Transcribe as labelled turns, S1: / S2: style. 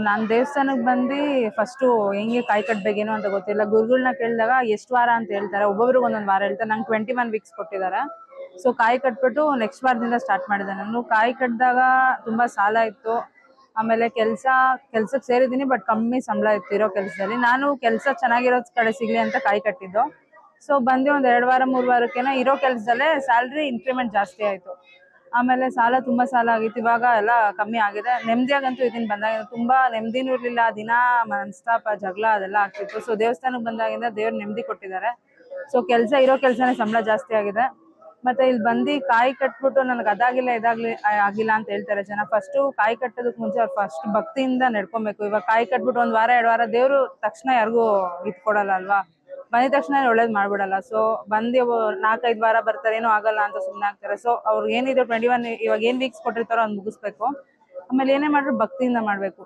S1: ನಾನ್ ದೇವಸ್ಥಾನಕ್ ಬಂದು ಫಸ್ಟು ಹೆಂಗೆ ಕಾಯಿ ಕಟ್ಬೇಕೇನೋ ಅಂತ ಗೊತ್ತಿಲ್ಲ. ಗುರುಗಳನ್ನ ಕೇಳಿದಾಗ ಎಷ್ಟು ವಾರ ಅಂತ ಹೇಳ್ತಾರೆ, ಒಬ್ಬೊಬ್ರಿಗೆ ಒಂದೊಂದು ವಾರ ಹೇಳ್ತಾರೆ. ನಂಗೆ 21 ವೀಕ್ಸ್ ಕೊಟ್ಟಿದ್ದಾರೆ. ಸೊ ಕಾಯಿ ಕಟ್ಬಿಟ್ಟು ನೆಕ್ಸ್ಟ್ ವಾರದಿಂದ ಸ್ಟಾರ್ಟ್ ಮಾಡಿದೆ. ನಾನು ಕಾಯಿ ಕಟ್ಟಿದಾಗ ತುಂಬಾ ಸಾಲ ಇತ್ತು. ಆಮೇಲೆ ಕೆಲ್ಸಕ್ಕೆ ಸೇರಿದ್ದೀನಿ, ಬಟ್ ಕಮ್ಮಿ ಸಂಬಳ ಇತ್ತು ಇರೋ ಕೆಲಸದಲ್ಲಿ. ನಾನು ಕೆಲಸ ಚೆನ್ನಾಗಿರೋ ಕಡೆ ಸಿಗ್ಲಿ ಅಂತ ಕಾಯಿ ಕಟ್ಟಿದ್ದು. ಸೊ ಬಂದು ಒಂದ್ 2 ವಾರ 3 ವಾರಕ್ಕೇನೋ ಇರೋ ಕೆಲಸದಲ್ಲೇ ಸ್ಯಾಲ್ರಿ ಇನ್ಕ್ರಿಮೆಂಟ್ ಜಾಸ್ತಿ ಆಯ್ತು. ಆಮೇಲೆ ತುಂಬಾ ಸಾಲ ಆಗಿತ್ತು. ಇವಾಗ ಎಲ್ಲ ಕಮ್ಮಿ ಆಗಿದೆ. ನೆಮ್ಮದಿಯಾಗಂತೂ ಇದೀನಿ. ಬಂದಾಗ ತುಂಬಾ ನೆಮ್ಮದಿನೂ ಇರ್ಲಿಲ್ಲ. ದಿನ ಮನಸ್ತಾಪ ಜಗಳ ಅದೆಲ್ಲ ಆಗ್ತಿತ್ತು. ಸೊ ದೇವಸ್ಥಾನಕ್ಕೆ ಬಂದಾಗಿಂದ ದೇವ್ರು ನೆಮ್ಮದಿ ಕೊಟ್ಟಿದ್ದಾರೆ. ಸೊ ಇರೋ ಕೆಲಸನೇ ಸಂಬಳ ಜಾಸ್ತಿ ಆಗಿದೆ. ಮತ್ತೆ ಇಲ್ಲಿ ಬಂದು ಕಾಯಿ ಕಟ್ಬಿಟ್ಟು ನನಗೆ ಅದಾಗಿಲ್ಲ ಆಗಿಲ್ಲ ಅಂತ ಹೇಳ್ತಾರೆ ಜನ. ಫಸ್ಟು ಕಾಯಿ ಕಟ್ಟೋದಕ್ಕೆ ಮುಂಚೆ ಅವ್ರು ಫಸ್ಟ್ ಭಕ್ತಿಯಿಂದ ನಡ್ಕೊಬೇಕು. ಇವಾಗ ಕಾಯಿ ಕಟ್ಬಿಟ್ಟು 1 ವಾರ 2 ವಾರ ದೇವ್ರು ತಕ್ಷಣ ಯಾರಿಗೂ ಕೊಡಲ್ಲ ಅಲ್ವಾ. ಬಂದಿದ ತಕ್ಷಣ ಒಳ್ಳೇದ್ ಮಾಡ್ಬಿಡಲ್ಲ. ಸೊ ಬಂದು 4-5 ವಾರ ಬರ್ತಾರೆ, ಏನೂ ಆಗಲ್ಲ ಅಂತ ಸುಮ್ಮನೆ ಆಗ್ತಾರೆ. ಸೊ ಅವ್ರು ಏನಿದೆ 21 ಇವಾಗ ಏನ್ ವೀಕ್ಸ್ ಕೊಟ್ಟಿರ್ತಾರೋ ಅದ್ ಮುಗಿಸ್ಬೇಕು. ಆಮೇಲೆ ಏನೇ ಮಾಡ್ರು ಭಕ್ತಿಯಿಂದ ಮಾಡ್ಬೇಕು.